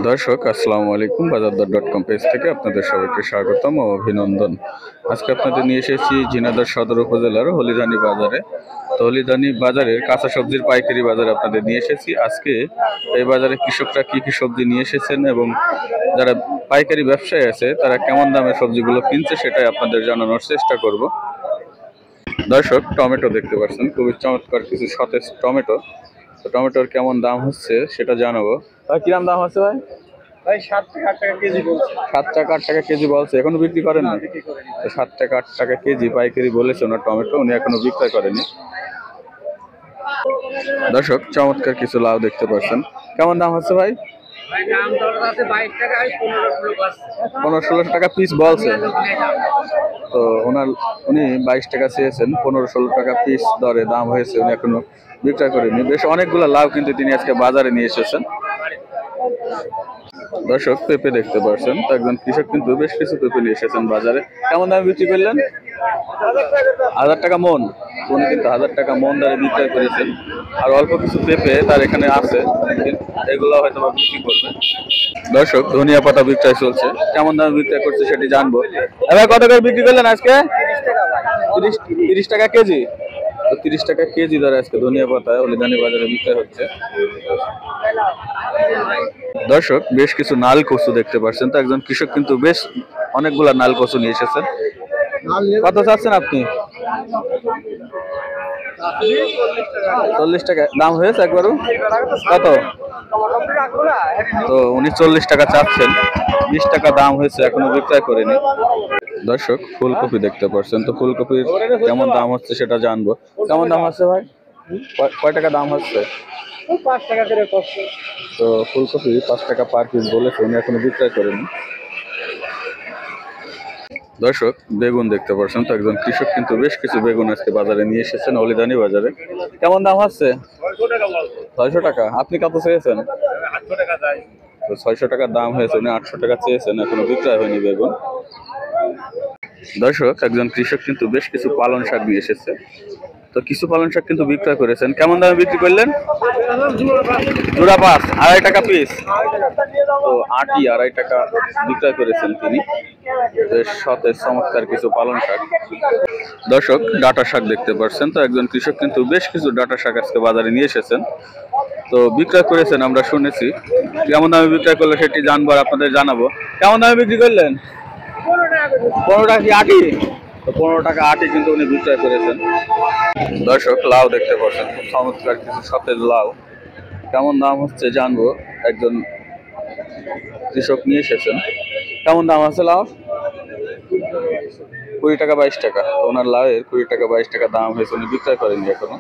দর্শক আসসালামু আলাইকুম, বাজারদর.com পেজ থেকে আপনাদের সবাইকে স্বাগতম ও অভিনন্দন। আজকে আপনাদের নিয়ে এসেছি ঝিনাইদহ সদর উপজেলার হলিধানি বাজারে। তো হলিধানি বাজারের কাঁচা সবজির পাইকারি বাজারে আপনাদের নিয়ে এসেছি। আজকে এই বাজারে কৃষকরা কি কি সবজি নিয়ে এসেছেন এবং যারা পাইকারি ব্যবসায়ী আছে তারা কেমন দামে সবজিগুলো কিনছে সেটাই আপনাদের জানানোর চেষ্টা করব। দর্শক, টমেটো দেখতে পাচ্ছেন, খুবই চমৎকার কিছু সতেজ টমেটো। তো টমেটোর কেমন দাম হচ্ছে সেটা জানাবো। ভাই কিরম দাম হচ্ছে ভাই? ভাই 7 টাকা 8 টাকা কেজি বলছে। 7 টাকা 8 টাকা কেজি বলছে, এখনো বিক্রি করেন না? তো 7 টাকা 8 টাকা কেজি পাইকারি বলেছে ওনার টমেটো, উনি এখনো বিক্রয় করেনি। দর্শক, চমৎকার কিছু লাউ দেখতে পাচ্ছেন, কেমন দাম হচ্ছে ভাই? ভাই দাম দর আছে 22 টাকা আর 15 প্লাস 15-16 টাকা পিস বলছে। তো উনি 22 টাকা চেয়েছেন, 15-16 টাকা পিস দরে দাম হয়েছে, উনি এখনো বিক্রয় করেনি। বেশ অনেকগুলো লাউ কিন্তু তিনি আজকে বাজারে নিয়ে এসেছেন। দর্শক, পেঁপে দেখতে পাচ্ছেন, তো একজন কৃষক কিন্তু বেশ কিছু পেঁপে নিয়ে এসেছেন বাজারে। কেমন দামে বিক্রি করলেন? 1000 টাকা মন। উনি কিন্তু 1000 টাকা মন দরে বিক্রয় করেছেন। আর অল্প কিছু পেঁপে তার এখানে আছে, এগুলো হয়তো বা বিক্রি করবে। দর্শক, ধনিয়া পাতা বিক্রয় চলছে, কেমন দামে বিক্রয় করছে সেটি জানবো। এবার কত করে বিক্রি করলেন আজকে? 30 টাকা কেজি। তো 30 টাকা কেজি দরে আজকে ধনিয়া পাতা হলিধানি বাজারে বিক্রয় হচ্ছে। দর্শক, বেশ কিছু নাল কচু দেখতে পাচ্ছেন, তো একজন কৃষক কিন্তু বেশ অনেকগুলা নাল কচু নিয়ে এসেছেন। কত চাচ্ছেন আপনি? 40 টাকা দাম হয়েছে একবারও? কত? তো উনি 40 টাকা চাচ্ছেন, 20 টাকা দাম হয়েছে, এখনো বিক্রয় করেনি। দর্শক, ফুলকপি দেখতে পাচ্ছেন, তো ফুলকপির কেমন দাম হচ্ছে সেটা জানবো। কেমন দাম হচ্ছে ভাই? কয় টাকা দাম হচ্ছে? 5 টাকা করে কষ্ট। তো ফুলকপি 5 টাকা পার পিস বলেছে, উনি এখনো বিক্রয় করেনি। দর্শক, বেগুন দেখতে পাচ্ছেন, তো একজন কৃষক কিন্তু বেশ কিছু বেগুন আজকে বাজারে নিয়ে এসেছেন হলিধানি বাজারে। কেমন দাম হচ্ছে? 600 টাকা। আপনি কত চেয়েছেন? 800 টাকা যায়। তো 600 টাকার দাম হয়েছে, উনি 800 টাকা চেয়েছেন, এখনো বিক্রয় হয়নি বেগুন। দর্শক, একজন কৃষক কিন্তু বেশ কিছু পালং শাক নিয়ে এসেছে, তো কিছু পালং শাক কিন্তু বিক্রয় করেছেন। কেমন দামে বিক্রি করলেন? জোড়া 5, 2.5 টাকা পিস। তো আটি 2.5 টাকা বিক্রয় করেছেন তিনি। বেশ সতেজ চমৎকার কিছু পালং শাক। দর্শক, ডাঁটা শাক দেখতে পাচ্ছেন, তো একজন কৃষক কিন্তু বেশ কিছু ডাঁটা শাক আজকে বাজারে নিয়ে এসেছেন, তো বিক্রয় করেছেন আমরা শুনেছি। কেমন দামে বিক্রয় করলে সেটি জানবো আর আপনাদের জানাবো। কেমন দামে বিক্রি করলেন? 15 টাকা কি আটি? তো 15 টাকা আটি কিন্তু উনি বিক্রয় করেছেন। দর্শক, লাউ দেখতে পাচ্ছেন, খুব চমৎকার কিছু সতেজ লাউ, কেমন দাম হচ্ছে জানবো। একজন কৃষক নিয়ে এসেছেন। কেমন দাম আছে লাউ? 20 টাকা 22 টাকা। তো ওনার লাউয়ের 20 টাকা 22 টাকা দাম হয়েছে, উনি বিক্রয় করেনি এখনো।